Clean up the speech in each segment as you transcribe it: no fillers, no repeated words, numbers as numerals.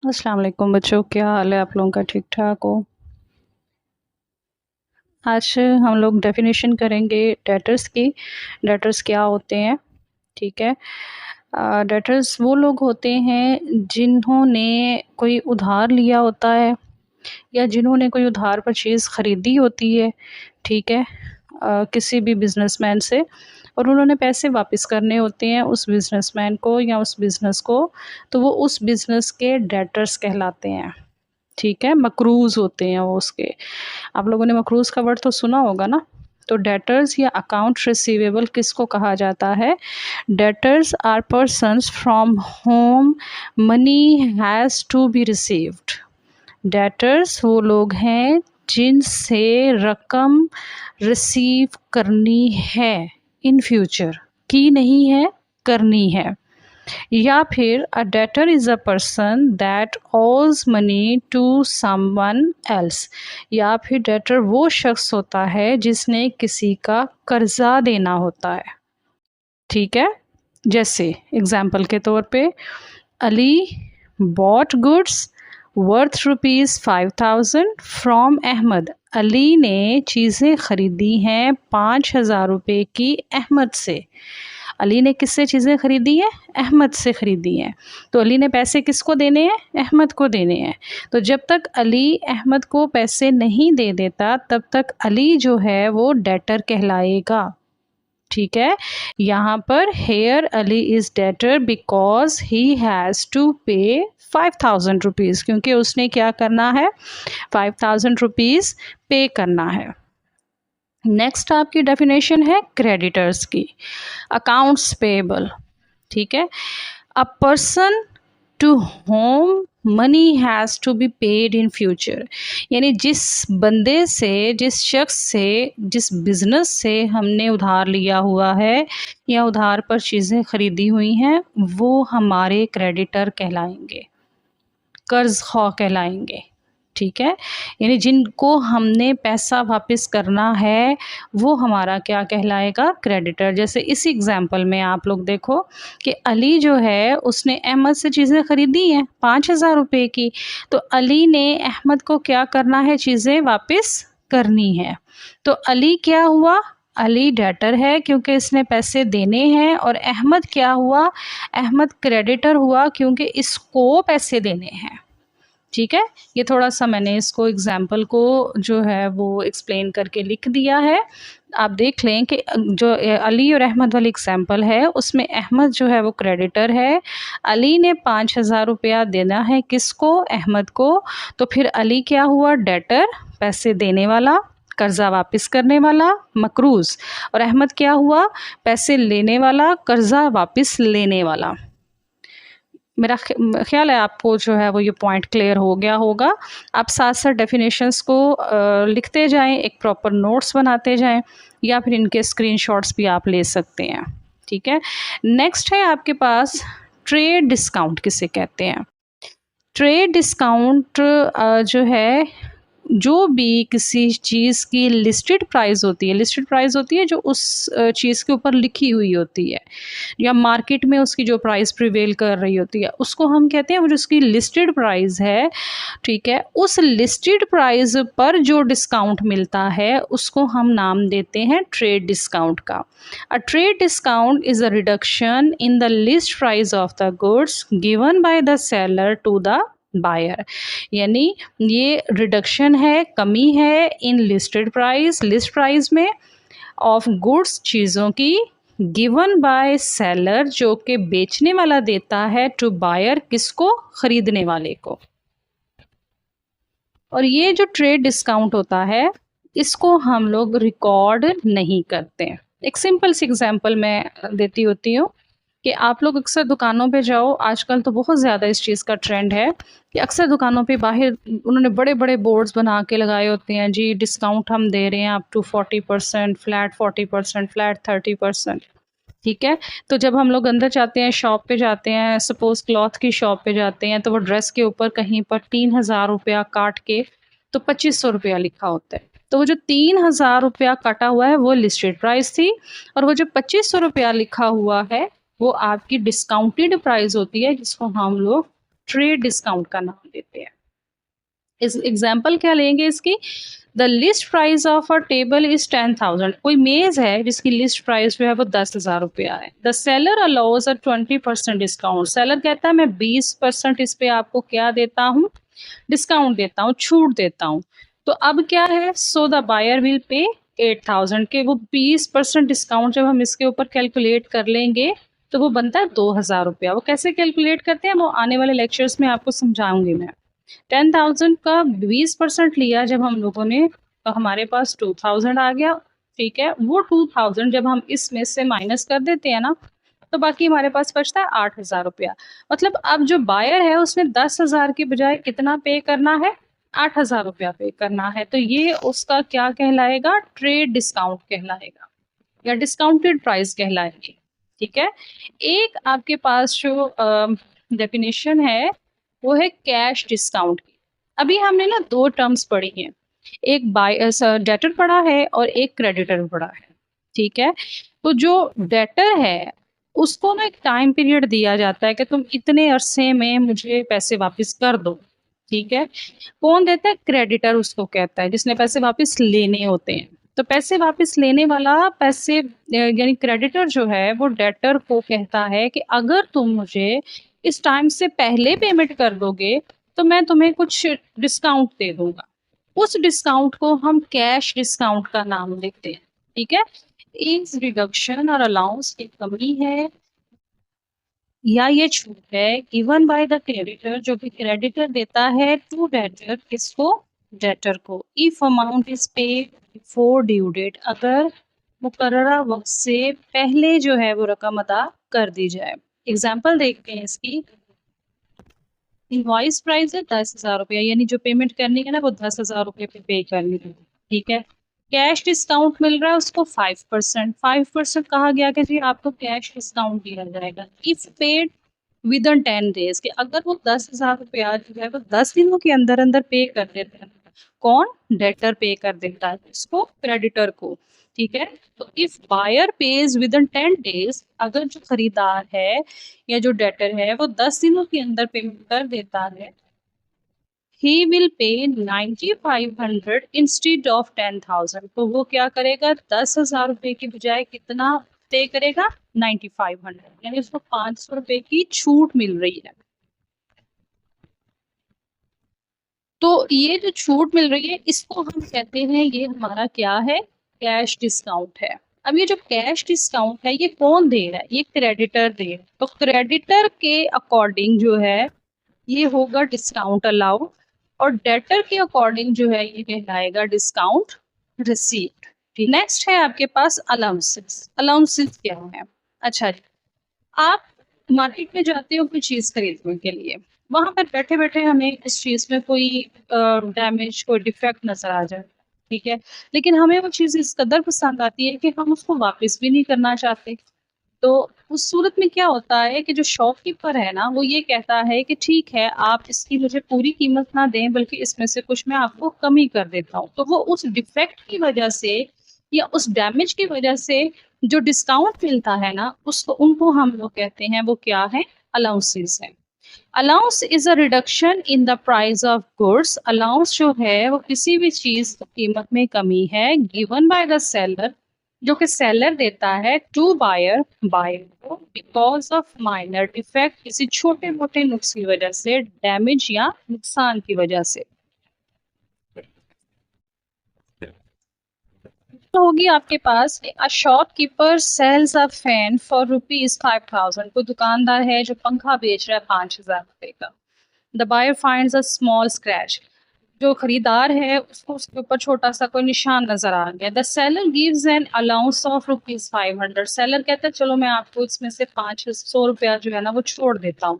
अस्सलाम वालेकुम बच्चों, क्या हाल है आप लोगों का? ठीक-ठाक हो? आज हम लोग डेफ़िनेशन करेंगे डेटर्स की। डेटर्स क्या होते हैं, ठीक है? डेटर्स वो लोग होते हैं जिन्होंने कोई उधार लिया होता है या जिन्होंने कोई उधार पर चीज़ खरीदी होती है, ठीक है? किसी भी बिज़नेसमैन से और उन्होंने पैसे वापस करने होते हैं उस बिज़नेसमैन को या उस बिज़नेस को, तो वो उस बिज़नेस के डेटर्स कहलाते हैं। ठीक है, मकरूज़ होते हैं वो उसके। आप लोगों ने मकरूज़ का वर्ड तो सुना होगा ना? तो डेटर्स या अकाउंट रिसीवेबल किसको कहा जाता है? Debtors are persons from whom money has to be received. Debtors वो लोग हैं जिनसे रकम रिसीव करनी है इन फ्यूचर, की नहीं है, करनी है। या फिर अ debtor is a person that ओज मनी टू समवन एल्स। या फिर डेटर वो शख्स होता है जिसने किसी का कर्जा देना होता है, ठीक है? जैसे एग्जाम्पल के तौर पे Ali bought goods worth rupees 5000 from Ahmed. Ali ने चीज़ें ख़रीदी हैं 5000 रुपये की अहमद से। अली ने किससे चीज़ें ख़रीदी हैं? अहमद से ख़रीदी हैं। तो अली ने पैसे किसको देने हैं? अहमद को देने हैं। तो जब तक अली अहमद को पैसे नहीं दे देता तब तक अली जो है वो डेटर कहलाएगा, ठीक है? यहाँ पर here Ali is debtor because he has to pay 5000 rupees, क्योंकि उसने क्या करना है? 5000 रुपीज़ पे करना है। नेक्स्ट आपकी डेफिनेशन है क्रेडिटर्स की। अकाउंट्स पेएबल, ठीक है? A person to whom money has to be paid in future. यानी जिस बंदे से, जिस शख्स से, जिस बिज़नेस से हमने उधार लिया हुआ है या उधार पर चीज़ें ख़रीदी हुई हैं, वो हमारे क्रेडिटर कहलाएंगे, कर्ज़ ख़्वाह कहलाएंगे, ठीक है? यानी जिनको हमने पैसा वापस करना है, वो हमारा क्या कहलाएगा? क्रेडिटर। जैसे इस एग्ज़ाम्पल में आप लोग देखो कि अली जो है उसने अहमद से चीज़ें ख़रीदी हैं 5000 रुपये की, तो अली ने अहमद को क्या करना है? चीज़ें वापस करनी है। तो अली क्या हुआ? अली डेटर है क्योंकि इसने पैसे देने हैं, और अहमद क्या हुआ? अहमद क्रेडिटर हुआ क्योंकि इसको पैसे देने हैं, ठीक है? ये थोड़ा-सा मैंने इसको एग्ज़ाम्पल को जो है वो एक्सप्लेन करके लिख दिया है। आप देख लें कि जो अली और अहमद वाली एग्ज़ाम्पल है उसमें अहमद जो है वो क्रेडिटर है। अली ने 5000 रुपया देना है किसको? अहमद को। तो फिर अली क्या हुआ? डेटर, पैसे देने वाला, कर्ज़ा वापस करने वाला, मकरूज़। और अहमद क्या हुआ? पैसे लेने वाला, कर्ज़ा वापस लेने वाला। मेरा ख़्याल है आपको जो है वो ये पॉइंट क्लियर हो गया होगा। आप साथ-साथ डेफ़िनेशंस को लिखते जाएँ, एक प्रॉपर नोट्स बनाते जाएँ, या फिर इनके स्क्रीनशॉट्स भी आप ले सकते हैं, ठीक है? नेक्स्ट है आपके पास ट्रेड डिस्काउंट किसे कहते हैं? ट्रेड डिस्काउंट जो है, जो भी किसी चीज़ की लिस्टेड प्राइस होती है, लिस्टेड प्राइस होती है जो उस चीज़ के ऊपर लिखी हुई होती है, या मार्केट में उसकी जो प्राइस प्रिवेल कर रही होती है, उसको हम कहते हैं वो जो उसकी लिस्टेड प्राइस है, ठीक है? उस लिस्टेड प्राइस पर जो डिस्काउंट मिलता है उसको हम नाम देते हैं ट्रेड डिस्काउंट का। A trade discount is a reduction in the list price of the goods given by the seller to the buyer. यानी ये रिडक्शन है, कमी है in listed price, list price में, ऑफ गुड्स, चीज़ों की, गिवन बाय सेलर, जो कि बेचने वाला देता है, टू बायर, किसको? खरीदने वाले को। और ये जो ट्रेड डिस्काउंट होता है इसको हम लोग रिकॉर्ड नहीं करते। एक सिंपल सी एग्जांपल मैं देती होती हूँ कि आप लोग अक्सर दुकानों पे जाओ, आजकल तो बहुत ज़्यादा इस चीज़ का ट्रेंड है कि अक्सर दुकानों पे बाहर उन्होंने बड़े-बड़े बोर्ड्स बना के लगाए होते हैं, जी डिस्काउंट हम दे रहे हैं अप टू 40%, फ्लैट 40%, फ्लैट 30%, ठीक है? तो जब हम लोग अंदर जाते हैं, शॉप पे जाते हैं, सपोज़ क्लॉथ की शॉप पे जाते हैं, तो वो ड्रेस के ऊपर कहीं पर 3000 रुपया काट के तो 2500 रुपया लिखा होता है। तो वो जो 3000 रुपया कटा हुआ है वो लिस्टेड प्राइस थी, और वो जो 2500 रुपया लिखा हुआ है वो आपकी डिस्काउंटेड प्राइस होती है, जिसको हम लोग ट्रेड डिस्काउंट का नाम देते हैं। इस एग्जाम्पल क्या लेंगे इसकी, the list price of a table is 10,000। कोई मेज है जिसकी लिस्ट प्राइस जो है वो 10,000 रुपया है। The seller allows a 20% discount. Seller कहता है मैं 20% इस पे आपको क्या देता हूँ, डिस्काउंट देता हूँ, छूट देता हूँ। तो अब क्या है, सो द बायर विल पे 8,000 के वो 20% डिस्काउंट जब हम इसके ऊपर कैलकुलेट कर लेंगे तो वो बनता है 2,000 रुपया। वो कैसे कैलकुलेट करते हैं वो आने वाले लेक्चर्स में आपको समझाऊंगी मैं। 10,000 का 20% लिया जब हम लोगों ने तो हमारे पास 2,000 आ गया। ठीक है, वो 2,000 जब हम इसमें से माइनस कर देते हैं ना तो बाकी हमारे पास बचता है 8,000 रुपया। मतलब अब जो बायर है उसने 10,000 की बजाय कितना पे करना है, 8,000 रुपया पे करना है। तो ये उसका क्या कहलाएगा, ट्रेड डिस्काउंट कहलाएगा या डिस्काउंटेड प्राइस कहलाएगी। ठीक है, एक आपके पास जो डेफिनेशन है वो है कैश डिस्काउंट की। अभी हमने ना दो टर्म्स पढ़ी हैं, एक बाय डेटर पढ़ा है और एक क्रेडिटर पढ़ा है। ठीक है, तो जो डेटर है उसको ना एक टाइम पीरियड दिया जाता है कि तुम इतने अरसे में मुझे पैसे वापस कर दो। ठीक है, कौन देता है, क्रेडिटर उसको कहता है जिसने पैसे वापस लेने होते हैं। तो पैसे वापस लेने वाला पैसे यानी क्रेडिटर जो है वो डेटर को कहता है कि अगर तुम मुझे इस टाइम से पहले पेमेंट कर दोगे तो मैं तुम्हें कुछ डिस्काउंट दे दूंगा। उस डिस्काउंट को हम कैश डिस्काउंट का नाम देते हैं। ठीक है, इस रिडक्शन और अलाउंस की कमी है या ये छूट है गिवन बाय द क्रेडिटर जो कि क्रेडिटर देता है टू डेटर, किसको, डेटर को। If amount is paid before due date, अगर मुकर्ररा वक्त से पहले जो है वो रकम अदा कर दी जाए। एग्जाम्पल देखते हैं इसकी। इनवॉइस प्राइस है 10,000 रुपया, यानी जो पेमेंट करनी है ना वो 10,000 रुपये पे करनी है। ठीक है, कैश डिस्काउंट मिल रहा है उसको 5%। 5% कहा गया कि जी आपको कैश डिस्काउंट दिया जाएगा if paid with in 10 days, कि अगर वो 10,000 रुपया जो है वो 10 दिनों के अंदर अंदर पे कर देते हैं। कौन, डेटर पे कर देता है इसको, क्रेडिटर को। ठीक है, तो if buyer pays within 10 days, अगर जो खरीदार है या जो डेटर है वो 10 दिनों के अंदर पेमेंट कर देता है, he will pay 9,500 instead of 10,000। तो वो क्या करेगा, 10,000 रुपए की बजाय कितना पे करेगा, 9,500, यानी उसको 500 रुपए की छूट मिल रही है। तो ये जो छूट मिल रही है इसको हम कहते हैं, ये हमारा क्या है, कैश डिस्काउंट है। अब ये जो कैश डिस्काउंट है ये कौन दे रहा है, ये क्रेडिटर दे रहा है। तो क्रेडिटर के अकॉर्डिंग जो है ये होगा डिस्काउंट अलाउड, और डेटर के अकॉर्डिंग जो है ये कहलाएगा डिस्काउंट रिसीव्ड। नेक्स्ट है आपके पास अलाउंसेस। अलाउंसेस क्या है, अच्छा जी, आप मार्केट में जाते हो कोई चीज खरीदने के लिए, वहां पर बैठे बैठे हमें इस चीज में कोई डैमेज, कोई डिफेक्ट नजर आ जाए। ठीक है, लेकिन हमें वो चीज इस कदर पसंद आती है कि हम उसको वापस भी नहीं करना चाहते। तो उस सूरत में क्या होता है कि जो शॉपकीपर है ना वो ये कहता है कि ठीक है आप इसकी मुझे पूरी कीमत ना दें बल्कि इसमें से कुछ मैं आपको कमी कर देता हूँ। तो वो उस डिफेक्ट की वजह से या उस डैमेज की वजह से जो डिस्काउंट मिलता है ना उसको, उनको हम लोग कहते हैं वो क्या है, अलाउंसेस है। Allowance is a reduction in the price of goods. Allowance जो है वो किसी भी चीज की कीमत में कमी है गिवन बाय द सेलर, जो कि सेलर देता है टू बायर, बायर को, बिकॉज ऑफ माइनर डिफेक्ट, किसी छोटे मोटे नुक्स की वजह से, डैमेज या नुकसान की वजह से। तो होगी आपके पास a shopkeeper sells a fan for ₹5,000। कोई दुकानदार है जो पंखा बेच रहा है 5,000 रुपए का। The buyer finds a small scratch, जो खरीदार है उसको उसके ऊपर छोटा सा कोई निशान नजर आ गया। The seller gives an allowance of ₹500। Seller कहता है चलो मैं आपको इसमें से 500 रुपया जो है ना वो छोड़ देता हूँ,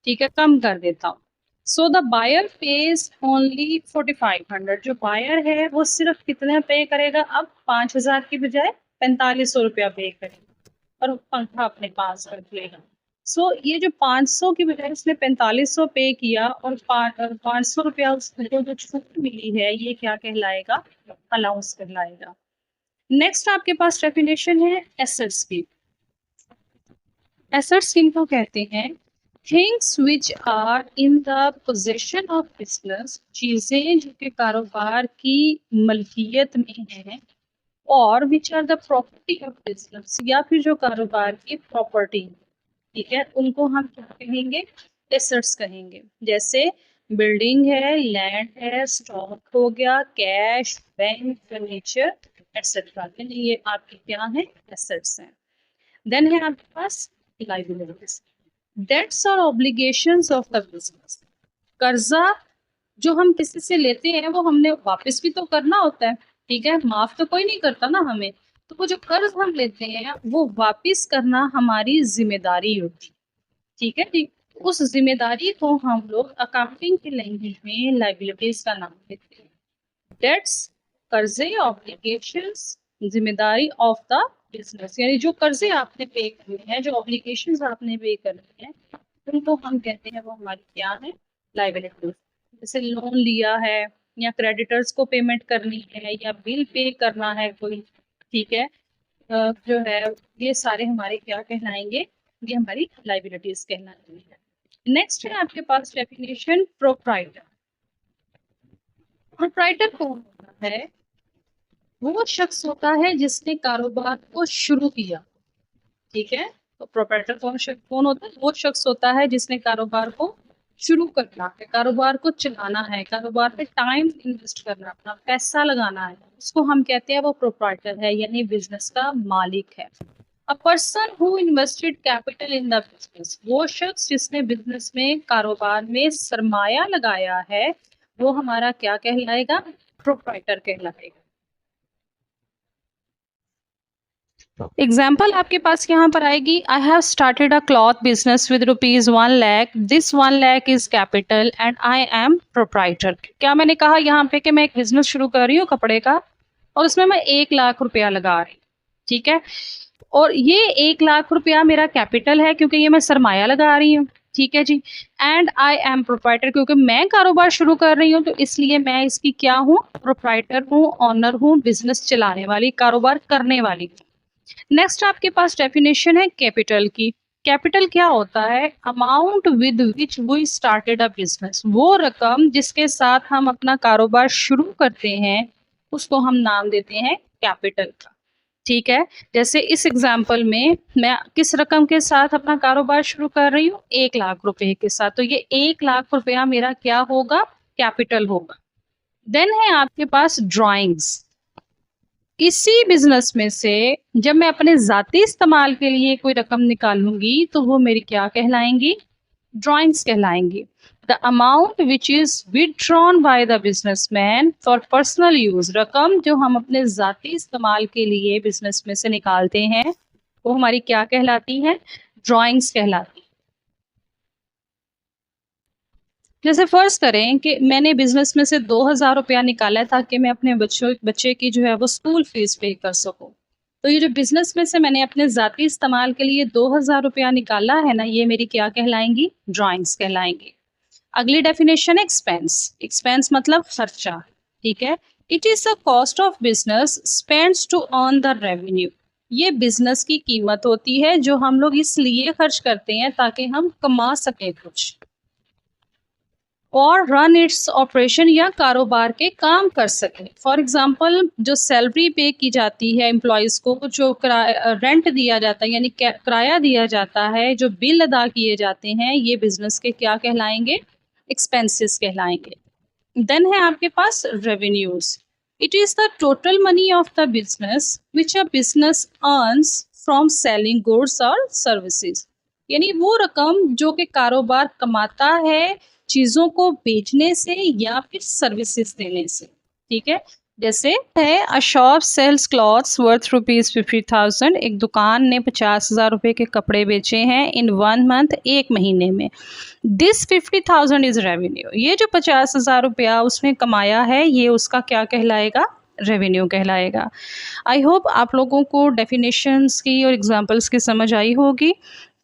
ठीक है, कम कर देता हूँ। So the buyer pays only 4,500। जो बायर है वो सिर्फ कितना पे करेगा, अब 5,000 की बजाय 4,500 रुपया पे करेगा और वो पंखा अपने पास रख लेगा। सो ये जो 500 की बजाय उसने 4,500 पे किया और 500 रुपया उसको जो छूट मिली है ये क्या कहलाएगा, अलाउंस कहलाएगा। नेक्स्ट आपके पास डेफिनेशन है एसेट्स की। एसेट्स किनको कहते हैं, things which are in the possession of business, चीजें जो कि कारोबार की मलकियत में है, और which are the property of business, या फिर जो कारोबार की प्रॉपर्टी, ठीक है, उनको हम क्या कहेंगे, एसेट्स कहेंगे। जैसे बिल्डिंग है, लैंड है, स्टॉक हो गया, कैश, बैंक, फर्नीचर एक्सेट्रा, ये आपके क्या है, एसेट्स हैं। देन है आपके पास लाइबिलिटीज, डेट्स और ऑब्लिगेशंस ऑफ द बिजनेस। कर्जा जो हम किसी से लेते हैं वो हमने वापस भी तो करना होता है, ठीक है, माफ तो कोई नहीं करता ना हमें, तो वो जो कर्ज हम लेते हैं वो वापस करना हमारी जिम्मेदारी होती है, ठीक है जी। उस जिम्मेदारी को हम लोग अकाउंटिंग की लैंग्वेज में लाइबिलिटीज का नाम देते हैं। डेट्स, कर्जे, ऑब्लिगेशंस, जिम्मेदारी ऑफ द बिजनेस, यानी जो कर्जे आपने पे करने हैं, जो ऑब्लिगेशंस आपने पे करने हैं, उनको हम कहते हैं वो हमारी क्या है, लाइबिलिटीज। जैसे लोन लिया है, या क्रेडिटर्स को पेमेंट करनी है, या बिल पे करना है कोई, ठीक है, जो है ये सारे हमारे क्या कहलाएंगे, ये हमारी लाइबिलिटीज कहलाएंगे। नेक्स्ट है आपके पास डेफिनेशन प्रोप्राइटर। प्रोप्राइटर कौन होता है, वो शख्स होता है जिसने कारोबार को शुरू किया, ठीक है। तो प्रोप्राइटर कौन होता है, वो शख्स होता है जिसने कारोबार को शुरू करना है, कारोबार को चलाना है, कारोबार पे टाइम इन्वेस्ट करना, अपना पैसा लगाना है, उसको हम कहते हैं वो प्रोप्राइटर है, यानी बिजनेस का मालिक है। A person who invested capital in the business, वो शख्स जिसने बिजनेस में, कारोबार में सरमाया लगाया है, वो हमारा क्या कहलाएगा, प्रोप्राइटर कहलाएगा। एग्जाम्पल आपके पास यहाँ पर आएगी, I have started a cloth business with ₹1 lakh, this 1 lakh is capital and I am proprietor. क्या मैंने कहा यहाँ पे कि मैं एक बिजनेस शुरू कर रही हूँ कपड़े का, और उसमें मैं 1 लाख रुपया लगा रही, ठीक है, और ये 1 लाख रुपया मेरा कैपिटल है क्योंकि ये मैं सरमाया लगा रही हूँ, ठीक है जी। एंड आई एम प्रोप्राइटर, क्योंकि मैं कारोबार शुरू कर रही हूँ तो इसलिए मैं इसकी क्या हूँ, प्रोप्राइटर हूँ, ऑनर हूँ, बिजनेस चलाने वाली, कारोबार करने वाली। नेक्स्ट आपके पास डेफिनेशन है कैपिटल की। कैपिटल क्या होता है, amount with which we started a business, वो रकम जिसके साथ हम अपना कारोबार शुरू करते हैं उसको हम नाम देते हैं कैपिटल का, ठीक है। जैसे इस एग्जाम्पल में मैं किस रकम के साथ अपना कारोबार शुरू कर रही हूँ, 1 लाख रुपए के साथ, तो ये 1 लाख रुपया मेरा क्या होगा, कैपिटल होगा। देन है आपके पास ड्राइंग्स। इसी बिजनेस में से जब मैं अपने जाती इस्तेमाल के लिए कोई रकम निकालूंगी तो वो मेरी क्या कहलाएंगी, ड्राइंग्स कहलाएंगी। The amount which is withdrawn by the businessman for personal use, रकम जो हम अपने जाती इस्तेमाल के लिए बिजनेस में से निकालते हैं वो हमारी क्या कहलाती है, ड्राइंग्स कहलाती है। जैसे फर्ज करें कि मैंने बिजनेस में से 2,000 रुपया निकाला है ताकि मैं अपने बच्चे की जो है वो स्कूल फीस पे कर सकूं, तो ये जो बिजनेस में से मैंने अपने जाती इस्तेमाल के लिए 2,000 रुपया निकाला है ना, ये मेरी क्या कहलाएंगी, ड्राइंग्स कहलाएंगी। अगली डेफिनेशन एक्सपेंस। एक्सपेंस मतलब खर्चा, ठीक है। It is the cost of business spends to earn the revenue, ये बिजनेस की कीमत होती है जो हम लोग इसलिए खर्च करते हैं ताकि हम कमा सकें कुछ, और रन इट्स ऑपरेशन, या कारोबार के काम कर सके। फॉर एग्जांपल जो सैलरी पे की जाती है एम्प्लॉयज़ को, जो रेंट दिया जाता है यानी किराया दिया जाता है, जो बिल अदा किए जाते हैं, ये बिजनेस के क्या कहलाएंगे, एक्सपेंसेस कहलाएंगे। देन है आपके पास revenues. It is the total money of the business which a business earns from selling goods और सर्विसेज, यानी वो रकम जो कि कारोबार कमाता है चीजों को बेचने से या फिर सर्विसेज देने से, ठीक है। जैसे है अ शॉप सेल्स क्लॉथ्स वर्थ ₹50,000, एक दुकान ने 50,000 रुपए के कपड़े बेचे हैं इन 1 मंथ, एक महीने में। दिस 50,000 इज रेवेन्यू, ये जो 50,000 रुपया उसने कमाया है ये उसका क्या कहलाएगा, रेवेन्यू कहलाएगा। आई होप आप लोगों को डेफिनेशंस की और एग्जांपल्स की समझ आई होगी,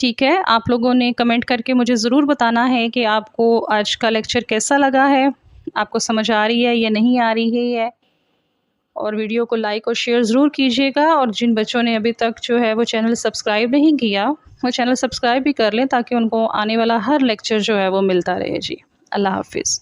ठीक है। आप लोगों ने कमेंट करके मुझे ज़रूर बताना है कि आपको आज का लेक्चर कैसा लगा है, आपको समझ आ रही है या नहीं आ रही है। और वीडियो को लाइक और शेयर ज़रूर कीजिएगा, और जिन बच्चों ने अभी तक जो है वो चैनल सब्सक्राइब नहीं किया, वो चैनल सब्सक्राइब भी कर लें ताकि उनको आने वाला हर लेक्चर जो है वो मिलता रहे। जी, अल्लाह हाफ़िज़।